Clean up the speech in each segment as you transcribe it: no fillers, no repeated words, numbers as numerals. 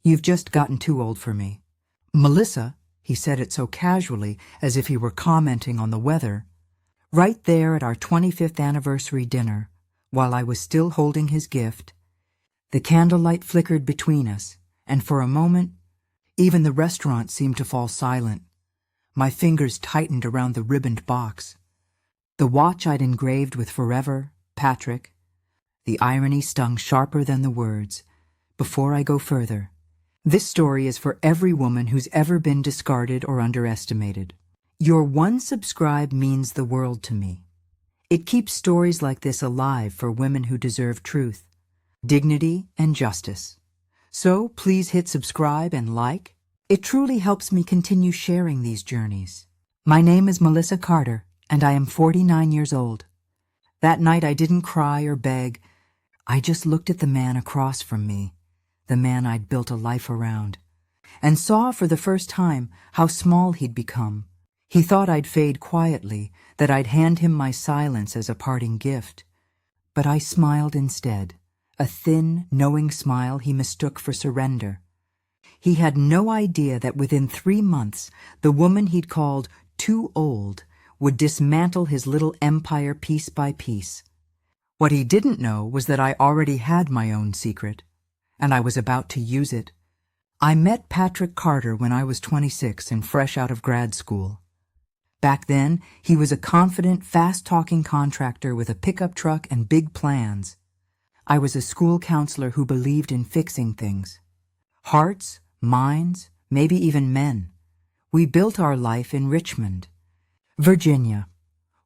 You've just gotten too old for me. Melissa, he said it so casually as if he were commenting on the weather, right there at our 25th anniversary dinner, while I was still holding his gift. The candlelight flickered between us, and for a moment, even the restaurant seemed to fall silent. My fingers tightened around the ribboned box. The watch I'd engraved with Forever, Patrick. The irony stung sharper than the words. Before I go further, this story is for every woman who's ever been discarded or underestimated. Your one subscribe means the world to me. It keeps stories like this alive for women who deserve truth, dignity, and justice. So please hit subscribe and like. It truly helps me continue sharing these journeys. My name is Melissa Carter, and I am 49 years old. That night I didn't cry or beg. I just looked at the man across from me, the man I'd built a life around, and saw for the first time how small he'd become. He thought I'd fade quietly, that I'd hand him my silence as a parting gift. But I smiled instead, a thin, knowing smile he mistook for surrender. He had no idea that within 3 months, the woman he'd called too old would dismantle his little empire piece by piece. What he didn't know was that I already had my own secret, and I was about to use it. I met Patrick Carter when I was 26 and fresh out of grad school. Back then, he was a confident, fast-talking contractor with a pickup truck and big plans. I was a school counselor who believed in fixing things. Hearts, minds, maybe even men. We built our life in Richmond, Virginia.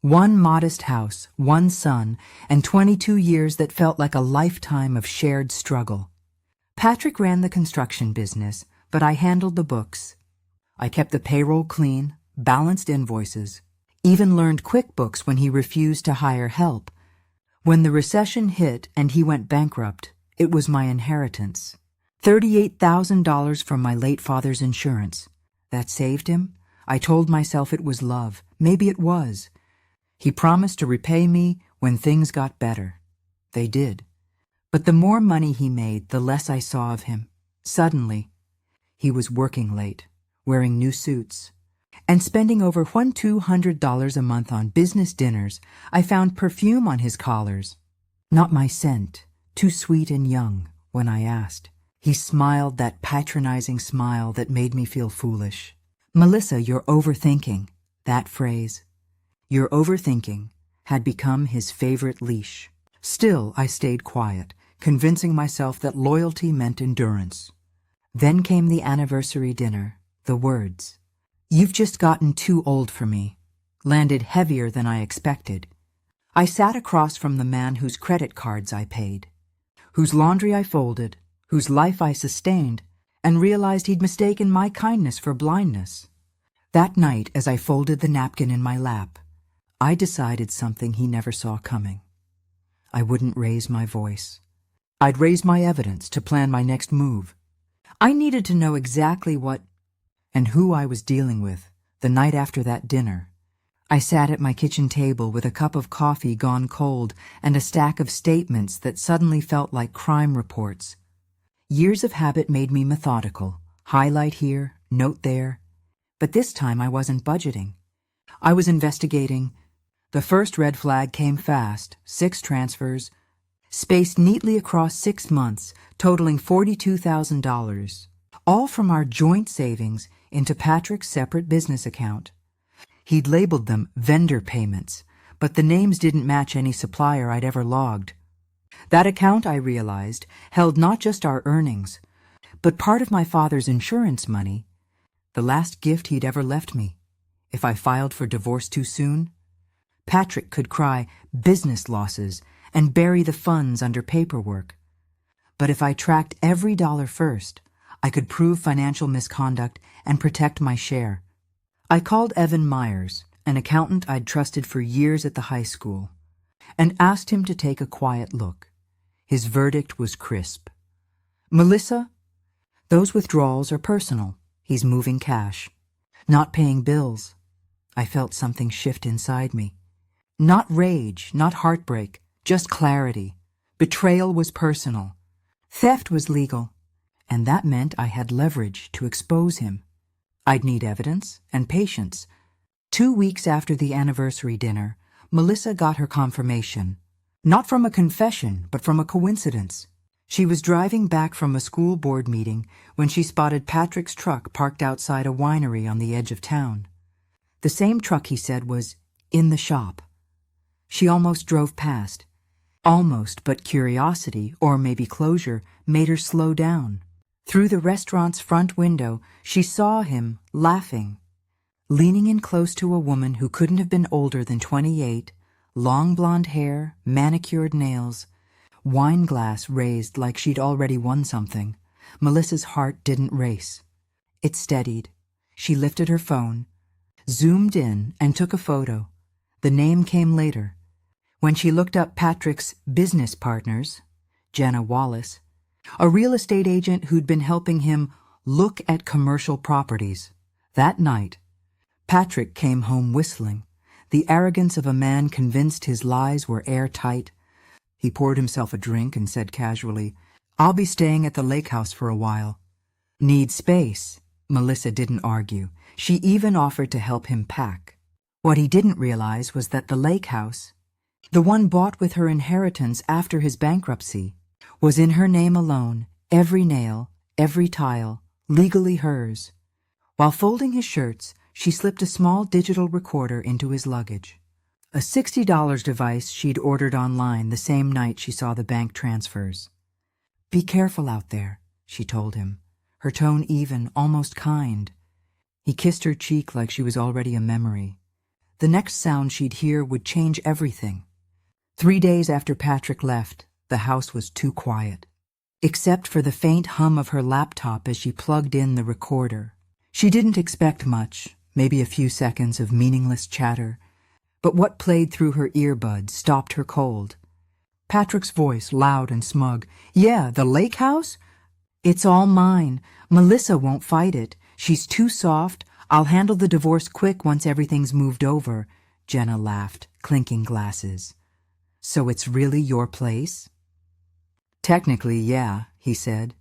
One modest house, one son, and 22 years that felt like a lifetime of shared struggle. Patrick ran the construction business, but I handled the books. I kept the payroll clean, balanced invoices, even learned QuickBooks when he refused to hire help. When the recession hit and he went bankrupt, it was my inheritance. $38,000 from my late father's insurance. That saved him? I told myself it was love. Maybe it was. He promised to repay me when things got better. They did. But the more money he made, the less I saw of him. Suddenly, he was working late, wearing new suits, and spending over $200 a month on business dinners. I found perfume on his collars. Not my scent, too sweet and young, when I asked. He smiled that patronizing smile that made me feel foolish. Melissa, you're overthinking. That phrase, "You're overthinking," had become his favorite leash. Still, I stayed quiet, convincing myself that loyalty meant endurance. Then came the anniversary dinner. The words, "You've just gotten too old for me," landed heavier than I expected. I sat across from the man whose credit cards I paid, whose laundry I folded, whose life I sustained, and realized he'd mistaken my kindness for blindness. That night, as I folded the napkin in my lap, I decided something he never saw coming. I wouldn't raise my voice. I'd raise my evidence to plan my next move. I needed to know exactly what and who I was dealing with the night after that dinner. I sat at my kitchen table with a cup of coffee gone cold and a stack of statements that suddenly felt like crime reports. Years of habit made me methodical. Highlight here, note there. But this time I wasn't budgeting. I was investigating. The first red flag came fast, 6 transfers, spaced neatly across 6 months, totaling $42,000, all from our joint savings into Patrick's separate business account. He'd labeled them vendor payments, but the names didn't match any supplier I'd ever logged. That account, I realized, held not just our earnings, but part of my father's insurance money, the last gift he'd ever left me. If I filed for divorce too soon, Patrick could cry business losses and bury the funds under paperwork. But if I tracked every dollar first, I could prove financial misconduct and protect my share. I called Evan Myers, an accountant I'd trusted for years at the high school, and asked him to take a quiet look. His verdict was crisp. "Melissa, those withdrawals are personal. He's moving cash, not paying bills." I felt something shift inside me. Not rage, not heartbreak, just clarity. Betrayal was personal. Theft was legal. and that meant I had leverage to expose him. I'd need evidence and patience. 2 weeks after the anniversary dinner, Melissa got her confirmation. Not from a confession, but from a coincidence. She was driving back from a school board meeting when she spotted Patrick's truck parked outside a winery on the edge of town. The same truck, he said, was in the shop. She almost drove past. Almost, but curiosity, or maybe closure, made her slow down. Through the restaurant's front window, she saw him, laughing. Leaning in close to a woman who couldn't have been older than 28, long blonde hair, manicured nails, wine glass raised like she'd already won something, Melissa's heart didn't race. It steadied. She lifted her phone, zoomed in, and took a photo. The name came later. When she looked up Patrick's business partners, Jenna Wallace, a real estate agent who'd been helping him look at commercial properties. That night, Patrick came home whistling, the arrogance of a man convinced his lies were airtight. He poured himself a drink and said casually, "I'll be staying at the lake house for a while." Need space? Melissa didn't argue. She even offered to help him pack. What he didn't realize was that the lake house, the one bought with her inheritance after his bankruptcy, was in her name alone, every nail, every tile, legally hers. While folding his shirts, she slipped a small digital recorder into his luggage. A $60 device she'd ordered online the same night she saw the bank transfers. "Be careful out there," she told him, her tone even, almost kind. He kissed her cheek like she was already a memory. The next sound she'd hear would change everything. 3 days after Patrick left, the house was too quiet, except for the faint hum of her laptop as she plugged in the recorder. She didn't expect much, maybe a few seconds of meaningless chatter, but what played through her earbuds stopped her cold. Patrick's voice, loud and smug. "Yeah, the lake house? It's all mine. Melissa won't fight it. She's too soft. I'll handle the divorce quick once everything's moved over." Jenna laughed, clinking glasses. "So it's really your place?" "Technically, yeah," he said.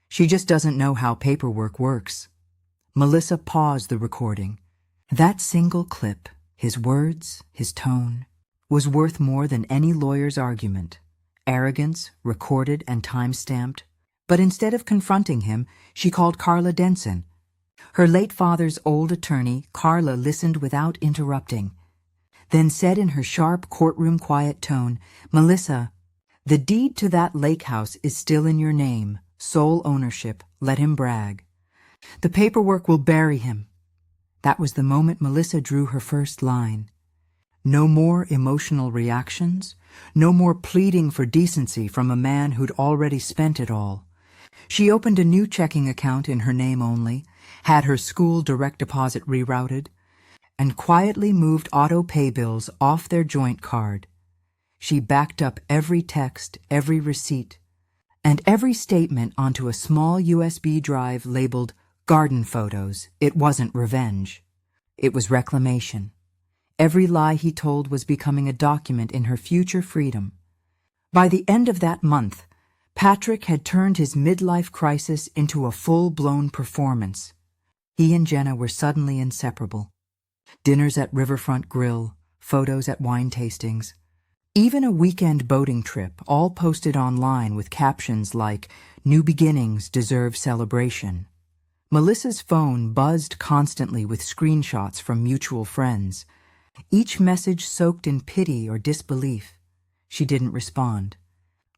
"She just doesn't know how paperwork works." Melissa paused the recording. That single clip, his words, his tone, was worth more than any lawyer's argument. Arrogance, recorded and time-stamped. But instead of confronting him, she called Carla Denson. Her late father's old attorney, Carla listened without interrupting, then said in her sharp courtroom quiet tone, "Melissa, the deed to that lake house is still in your name, sole ownership, let him brag. The paperwork will bury him." That was the moment Melissa drew her first line. No more emotional reactions, no more pleading for decency from a man who'd already spent it all. She opened a new checking account in her name only, had her school direct deposit rerouted, and quietly moved auto pay bills off their joint card. She backed up every text, every receipt, and every statement onto a small USB drive labeled garden photos. It wasn't revenge. It was reclamation. Every lie he told was becoming a document in her future freedom. By the end of that month, Patrick had turned his midlife crisis into a full-blown performance. He and Jenna were suddenly inseparable. Dinners at Riverfront Grill, photos at wine tastings, even a weekend boating trip, all posted online with captions like, "New beginnings deserve celebration." Melissa's phone buzzed constantly with screenshots from mutual friends, each message soaked in pity or disbelief. She didn't respond.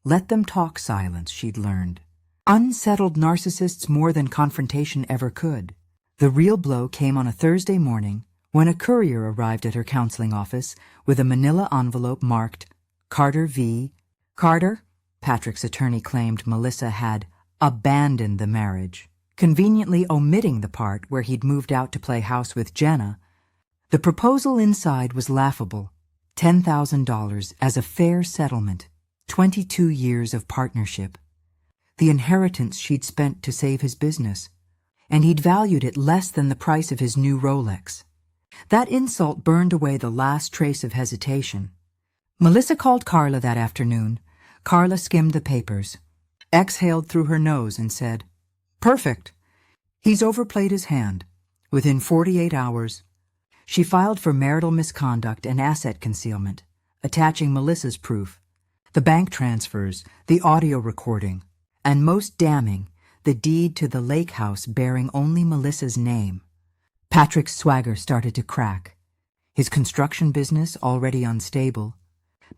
Let them talk silence, she'd learned. Unsettled narcissists more than confrontation ever could. The real blow came on a Thursday morning when a courier arrived at her counseling office with a manila envelope marked Carter v. Carter, Patrick's attorney claimed Melissa had abandoned the marriage, conveniently omitting the part where he'd moved out to play house with Jenna. The proposal inside was laughable. $10,000 as a fair settlement, 22 years of partnership. The inheritance she'd spent to save his business, and he'd valued it less than the price of his new Rolex. That insult burned away the last trace of hesitation. Melissa called Carla that afternoon. Carla skimmed the papers, exhaled through her nose and said, Perfect. He's overplayed his hand. Within 48 hours, she filed for marital misconduct and asset concealment, attaching Melissa's proof, the bank transfers, the audio recording, and most damning, the deed to the lake house bearing only Melissa's name. Patrick's swagger started to crack. His construction business, already unstable,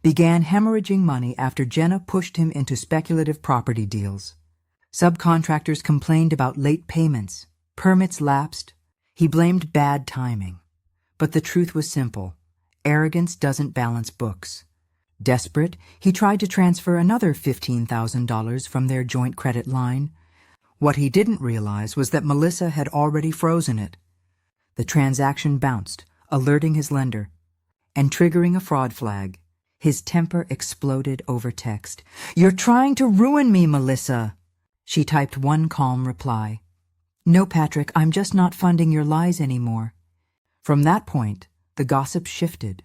began hemorrhaging money after Jenna pushed him into speculative property deals. Subcontractors complained about late payments, permits lapsed. He blamed bad timing. But the truth was simple. Arrogance doesn't balance books. Desperate, he tried to transfer another $15,000 from their joint credit line. What he didn't realize was that Melissa had already frozen it. The transaction bounced, alerting his lender, and triggering a fraud flag. His temper exploded over text. "You're trying to ruin me, Melissa." She typed one calm reply. "No, Patrick, I'm just not funding your lies anymore." From that point, the gossip shifted.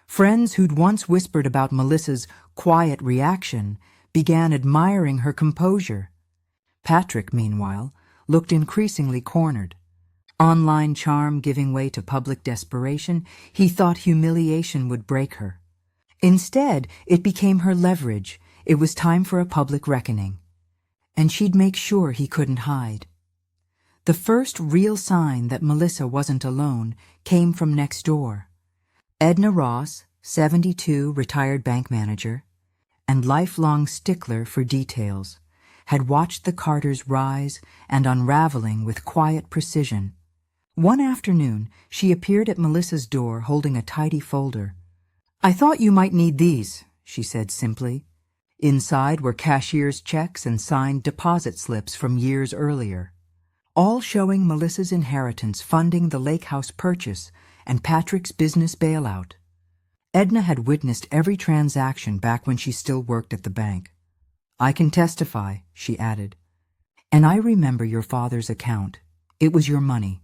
Friends who'd once whispered about Melissa's quiet reaction began admiring her composure. Patrick, meanwhile, looked increasingly cornered. Online charm giving way to public desperation, he thought humiliation would break her. Instead, it became her leverage. It was time for a public reckoning. And she'd make sure he couldn't hide. The first real sign that Melissa wasn't alone came from next door. Edna Ross, 72, retired bank manager, and lifelong stickler for details, had watched the Carters rise and unraveling with quiet precision. One afternoon, she appeared at Melissa's door holding a tidy folder. "I thought you might need these," she said simply. Inside were cashier's checks and signed deposit slips from years earlier, all showing Melissa's inheritance funding the lake house purchase and Patrick's business bailout. Edna had witnessed every transaction back when she still worked at the bank. "I can testify," she added. "And I remember your father's account. It was your money.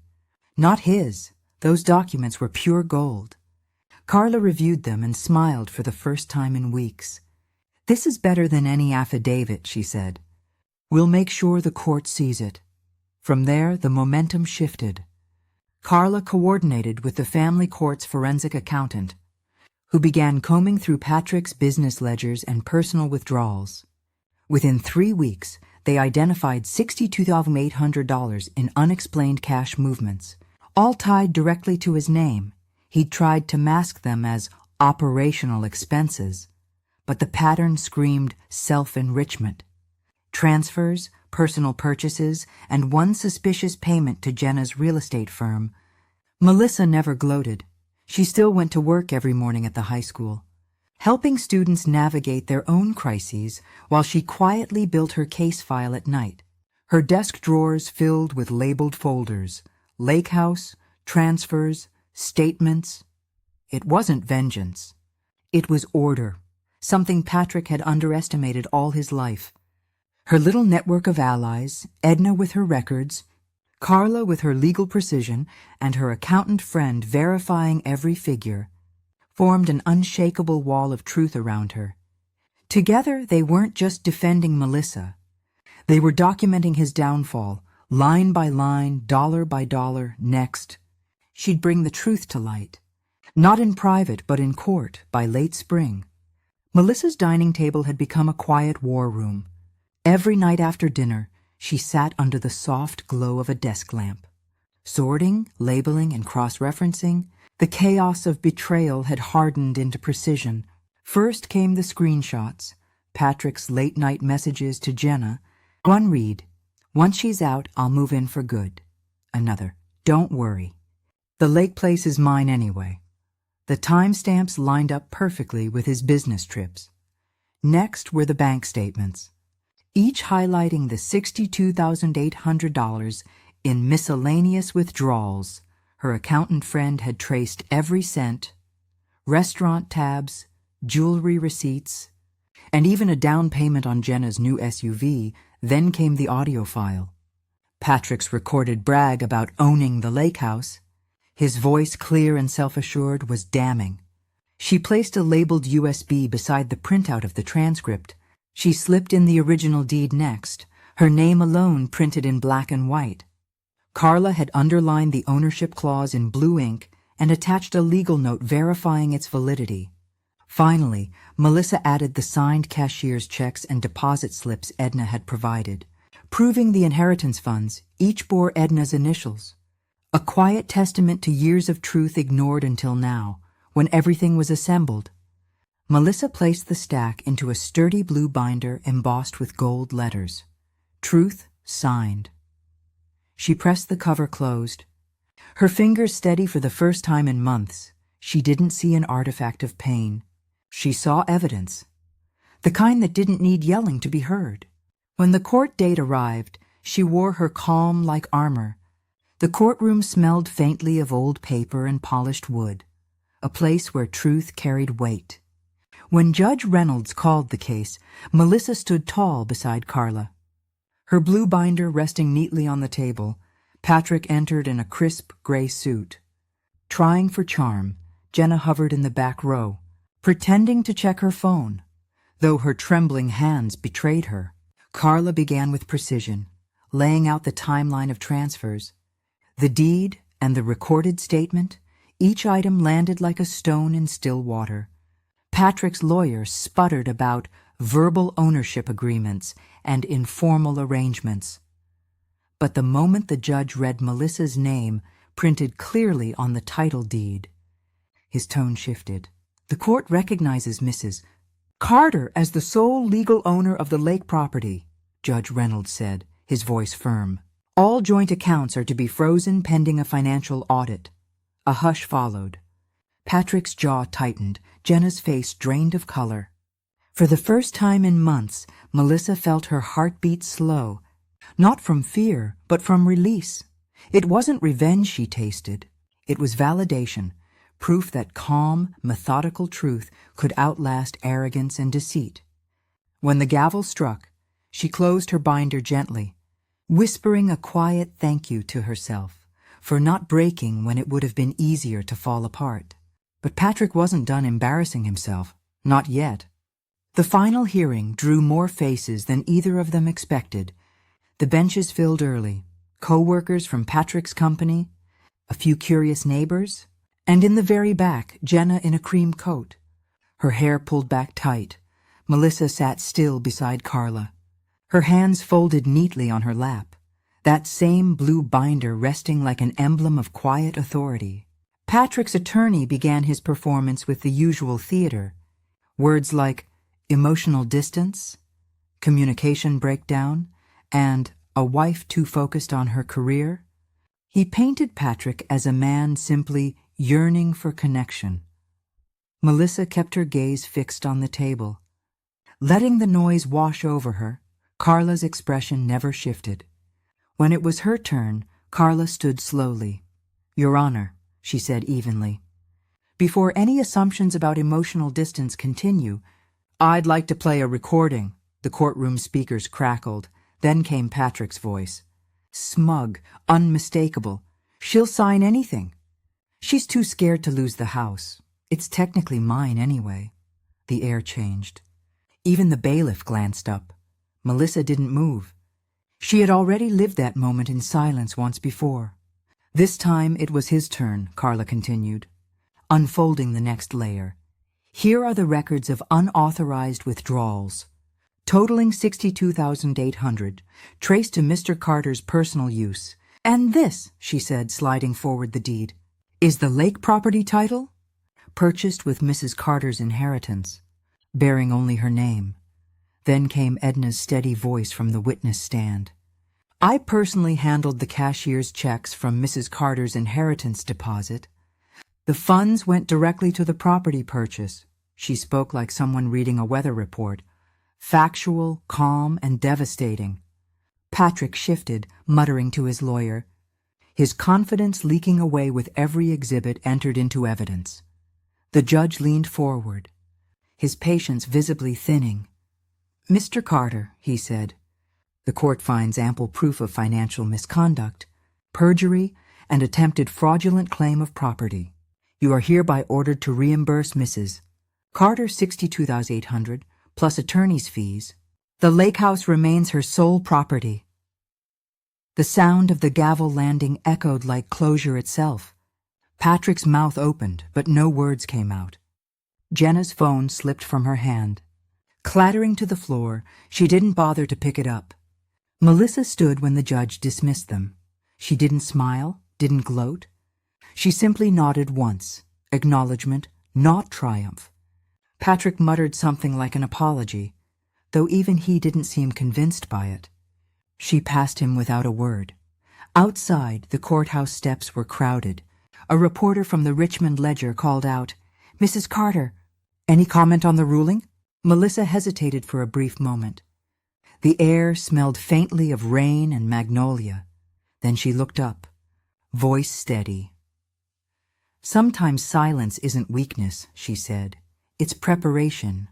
Not his. Those documents were pure gold." Carla reviewed them and smiled for the first time in weeks. "This is better than any affidavit," she said. "We'll make sure the court sees it." From there, the momentum shifted. Carla coordinated with the family court's forensic accountant, who began combing through Patrick's business ledgers and personal withdrawals. Within 3 weeks, they identified $62,800 in unexplained cash movements, all tied directly to his name. He'd tried to mask them as operational expenses, but the pattern screamed self-enrichment. Transfers, personal purchases, and one suspicious payment to Jenna's real estate firm. Melissa never gloated. She still went to work every morning at the high school, helping students navigate their own crises while she quietly built her case file at night, her desk drawers filled with labeled folders, lake house, transfers, statements. It wasn't vengeance. It was order, something Patrick had underestimated all his life. Her little network of allies, Edna with her records, Carla with her legal precision, and her accountant friend verifying every figure, formed an unshakable wall of truth around her. Together, they weren't just defending Melissa. They were documenting his downfall, line by line, dollar by dollar, next. She'd bring the truth to light, not in private but in court by late spring. Melissa's dining table had become a quiet war room. Every night after dinner, she sat under the soft glow of a desk lamp. Sorting, labeling, and cross-referencing, the chaos of betrayal had hardened into precision. First came the screenshots, Patrick's late-night messages to Jenna. One read, "Once she's out, I'll move in for good." Another, "Don't worry. The lake place is mine anyway." The timestamps lined up perfectly with his business trips. Next were the bank statements, each highlighting the $62,800 in miscellaneous withdrawals. Her accountant friend had traced every cent, restaurant tabs, jewelry receipts, and even a down payment on Jenna's new SUV. Then came the audio file. Patrick's recorded brag about owning the lake house, his voice clear and self-assured, was damning. She placed a labeled USB beside the printout of the transcript. She slipped in the original deed next, her name alone printed in black and white. Carla had underlined the ownership clause in blue ink and attached a legal note verifying its validity. Finally, Melissa added the signed cashier's checks and deposit slips Edna had provided, proving the inheritance funds each bore Edna's initials. A quiet testament to years of truth ignored until now, when everything was assembled. Melissa placed the stack into a sturdy blue binder embossed with gold letters. Truth signed. She pressed the cover closed. Her fingers steady for the first time in months, she didn't see an artifact of pain. She saw evidence. The kind that didn't need yelling to be heard. When the court date arrived, she wore her calm like armor. The courtroom smelled faintly of old paper and polished wood, a place where truth carried weight. When Judge Reynolds called the case, Melissa stood tall beside Carla. Her blue binder resting neatly on the table, Patrick entered in a crisp gray suit. Trying for charm, Jenna hovered in the back row, pretending to check her phone. Though her trembling hands betrayed her, Carla began with precision, laying out the timeline of transfers. The deed and the recorded statement, each item landed like a stone in still water. Patrick's lawyer sputtered about verbal ownership agreements and informal arrangements. But the moment the judge read Melissa's name printed clearly on the title deed, his tone shifted. The court recognizes Mrs. Carter as the sole legal owner of the lake property, Judge Reynolds said, his voice firm. All joint accounts are to be frozen pending a financial audit. A hush followed. Patrick's jaw tightened, Jenna's face drained of color. For the first time in months, Melissa felt her heartbeat slow, not from fear, but from release. It wasn't revenge she tasted. It was validation, proof that calm, methodical truth could outlast arrogance and deceit. When the gavel struck, she closed her binder gently, whispering a quiet thank you to herself for not breaking when it would have been easier to fall apart. But Patrick wasn't done embarrassing himself. Not yet. The final hearing drew more faces than either of them expected. The benches filled early, co-workers from Patrick's company, a few curious neighbors, and in the very back, Jenna in a cream coat. Her hair pulled back tight, Melissa sat still beside Carla, her hands folded neatly on her lap, that same blue binder resting like an emblem of quiet authority. Patrick's attorney began his performance with the usual theater. Words like emotional distance, communication breakdown, and a wife too focused on her career. He painted Patrick as a man simply yearning for connection. Melissa kept her gaze fixed on the table. Letting the noise wash over her, Carla's expression never shifted. When it was her turn, Carla stood slowly. "Your Honor," she said evenly. "Before any assumptions about emotional distance continue, I'd like to play a recording," the courtroom speakers crackled. Then came Patrick's voice. Smug, unmistakable. "She'll sign anything. She's too scared to lose the house. It's technically mine anyway." The air changed. Even the bailiff glanced up. Melissa didn't move. She had already lived that moment in silence once before. This time it was his turn, Carla continued, unfolding the next layer. Here are the records of unauthorized withdrawals, totaling $62,800, traced to Mr. Carter's personal use. "And this," she said, sliding forward the deed, "is the lake property title, purchased with Mrs. Carter's inheritance, bearing only her name." Then came Edna's steady voice from the witness stand. "I personally handled the cashier's checks from Mrs. Carter's inheritance deposit. The funds went directly to the property purchase." She spoke like someone reading a weather report. Factual, calm, and devastating. Patrick shifted, muttering to his lawyer, his confidence leaking away with every exhibit entered into evidence. The judge leaned forward, his patience visibly thinning. "Mr. Carter," he said, "the court finds ample proof of financial misconduct, perjury, and attempted fraudulent claim of property. You are hereby ordered to reimburse Mrs. Carter $62,800 plus attorney's fees The lake house remains her sole property. The sound of the gavel landing echoed like closure itself. Patrick's mouth opened, but no words came out. Jenna's phone slipped from her hand. Clattering to the floor, she didn't bother to pick it up. Melissa stood when the judge dismissed them. She didn't smile, didn't gloat. She simply nodded once, acknowledgement, not triumph. Patrick muttered something like an apology, though even he didn't seem convinced by it. She passed him without a word. Outside, the courthouse steps were crowded. A reporter from the Richmond Ledger called out, "Mrs. Carter, any comment on the ruling?" Melissa hesitated for a brief moment. The air smelled faintly of rain and magnolia. Then she looked up, voice steady. "Sometimes silence isn't weakness," she said. "It's preparation."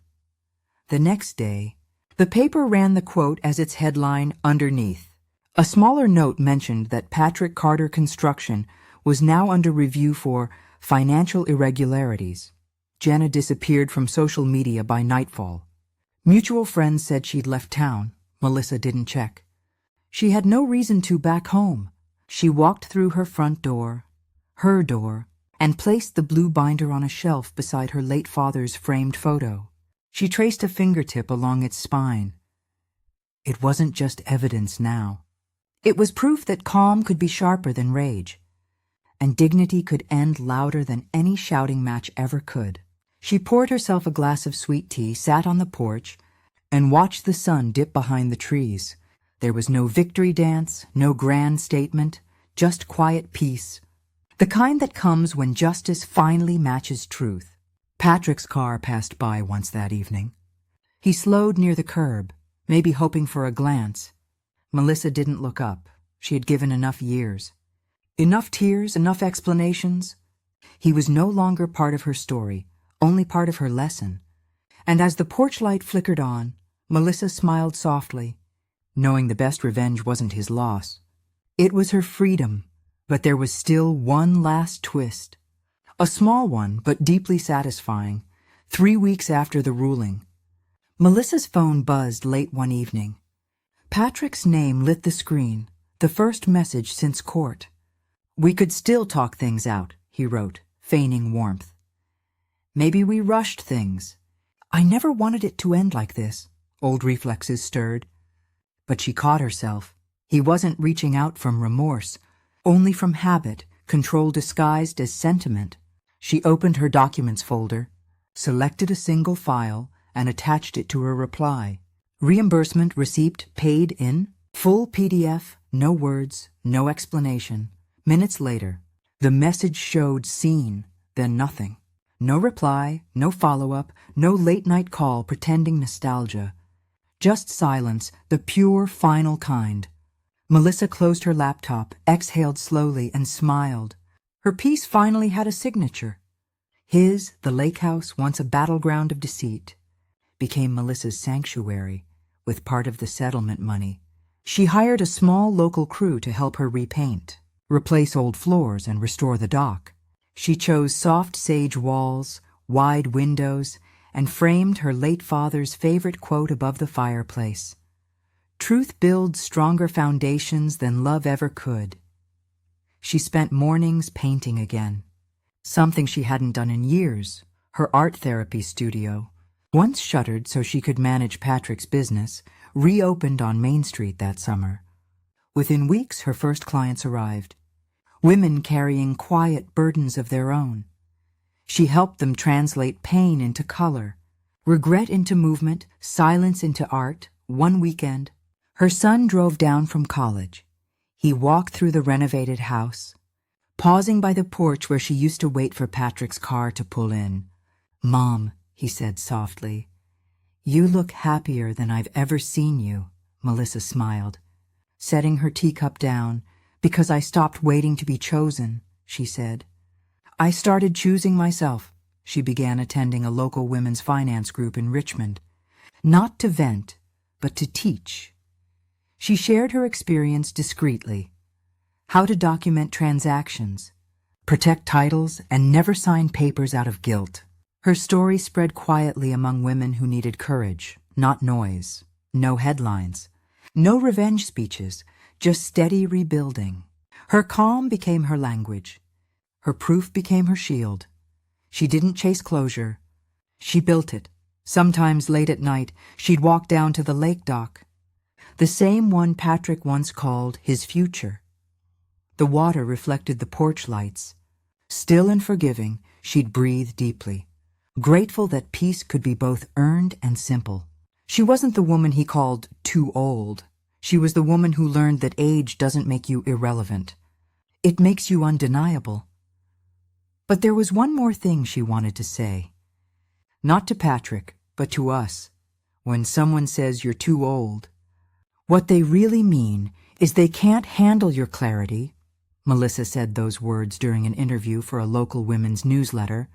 The next day, the paper ran the quote as its headline underneath. A smaller note mentioned that Patrick Carter Construction was now under review for financial irregularities. Jenna disappeared from social media by nightfall. Mutual friends said she'd left town. Melissa didn't check. She had no reason to back home. She walked through her front door, her door, and placed the blue binder on a shelf beside her late father's framed photo. She traced a fingertip along its spine. It wasn't just evidence now. It was proof that calm could be sharper than rage, and dignity could end louder than any shouting match ever could. She poured herself a glass of sweet tea, sat on the porch, and watched the sun dip behind the trees. There was no victory dance, no grand statement, just quiet peace, the kind that comes when justice finally matches truth. Patrick's car passed by once that evening. He slowed near the curb, maybe hoping for a glance. Melissa didn't look up. She had given enough years. Enough tears, enough explanations. He was no longer part of her story, only part of her lesson. And as the porch light flickered on, Melissa smiled softly, knowing the best revenge wasn't his loss. It was her freedom, but there was still one last twist. A small one, but deeply satisfying. 3 weeks after the ruling, Melissa's phone buzzed late one evening. Patrick's name lit the screen, the first message since court. "We could still talk things out," he wrote, feigning warmth. "Maybe we rushed things. I never wanted it to end like this." Old reflexes stirred. But she caught herself. He wasn't reaching out from remorse, only from habit, control disguised as sentiment. She opened her documents folder, selected a single file, and attached it to her reply. Reimbursement receipt paid in, full PDF, no words, no explanation. Minutes later, the message showed seen, then nothing. No reply, no follow-up, no late-night call pretending nostalgia. Just silence, the pure, final kind. Melissa closed her laptop, exhaled slowly, and smiled. Her piece finally had a signature. His, the lake house, once a battleground of deceit, became Melissa's sanctuary, with part of the settlement money. She hired a small local crew to help her repaint, replace old floors, and restore the dock. She chose soft sage walls, wide windows, and framed her late father's favorite quote above the fireplace. "Truth builds stronger foundations than love ever could." She spent mornings painting again, something she hadn't done in years. Her art therapy studio, once shuttered so she could manage Patrick's business, reopened on Main Street that summer. Within weeks, her first clients arrived. Women carrying quiet burdens of their own. She helped them translate pain into color, regret into movement, silence into art. One weekend, her son drove down from college. He walked through the renovated house, pausing by the porch where she used to wait for Patrick's car to pull in. "Mom," he said softly, "you look happier than I've ever seen you." Melissa smiled, setting her teacup down. "Because I stopped waiting to be chosen," she said. "I started choosing myself." She began attending a local women's finance group in Richmond, not to vent, but to teach. She shared her experience discreetly, how to document transactions, protect titles, and never sign papers out of guilt. Her story spread quietly among women who needed courage, not noise. No headlines. No revenge speeches, just steady rebuilding. Her calm became her language. Her proof became her shield. She didn't chase closure. She built it. Sometimes late at night, she'd walk down to the lake dock, the same one Patrick once called his future. The water reflected the porch lights. Still and forgiving, she'd breathe deeply, grateful that peace could be both earned and simple. She wasn't the woman he called too old. She was the woman who learned that age doesn't make you irrelevant. It makes you undeniable. But there was one more thing she wanted to say. Not to Patrick, but to us. When someone says you're too old, what they really mean is they can't handle your clarity. Melissa said those words during an interview for a local women's newsletter.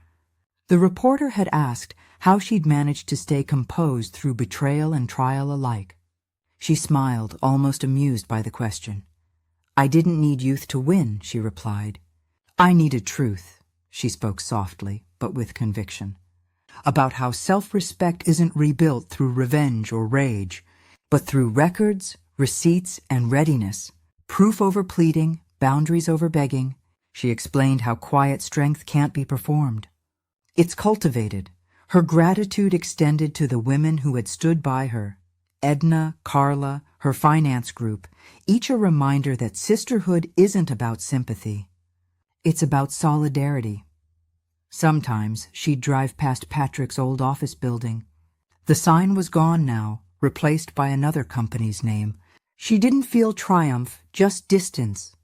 The reporter had asked how she'd managed to stay composed through betrayal and trial alike. She smiled, almost amused by the question. I didn't need youth to win, she replied. I needed truth, she spoke softly, but with conviction, about how self-respect isn't rebuilt through revenge or rage, but through records, receipts, and readiness, proof over pleading, boundaries over begging. She explained how quiet strength can't be performed. It's cultivated. Her gratitude extended to the women who had stood by her. Edna, Carla, her finance group, each a reminder that sisterhood isn't about sympathy. It's about solidarity. Sometimes she'd drive past Patrick's old office building. The sign was gone now, replaced by another company's name. She didn't feel triumph, just distance.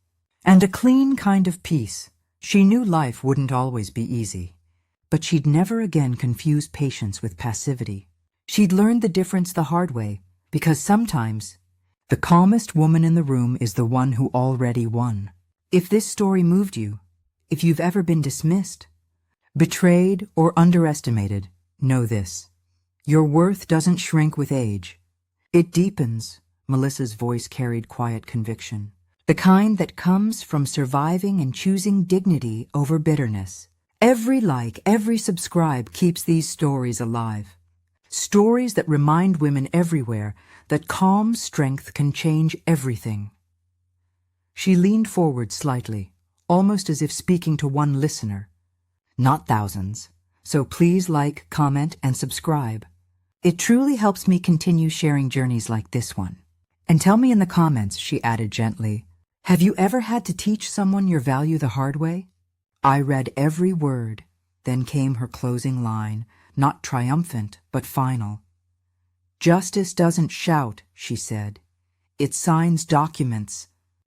And a clean kind of peace. She knew life wouldn't always be easy. But she'd never again confuse patience with passivity. She'd learned the difference the hard way, because sometimes the calmest woman in the room is the one who already won. If this story moved you, if you've ever been dismissed, betrayed, or underestimated, know this. Your worth doesn't shrink with age. It deepens. Melissa's voice carried quiet conviction. The kind that comes from surviving and choosing dignity over bitterness. Every like, every subscribe keeps these stories alive. Stories that remind women everywhere that calm strength can change everything. She leaned forward slightly, almost as if speaking to one listener, not thousands. So please like, comment, and subscribe. It truly helps me continue sharing journeys like this one. And tell me in the comments, she added gently, have you ever had to teach someone your value the hard way? I read every word. Then came her closing line, not triumphant, but final. Justice doesn't shout, she said. It signs documents,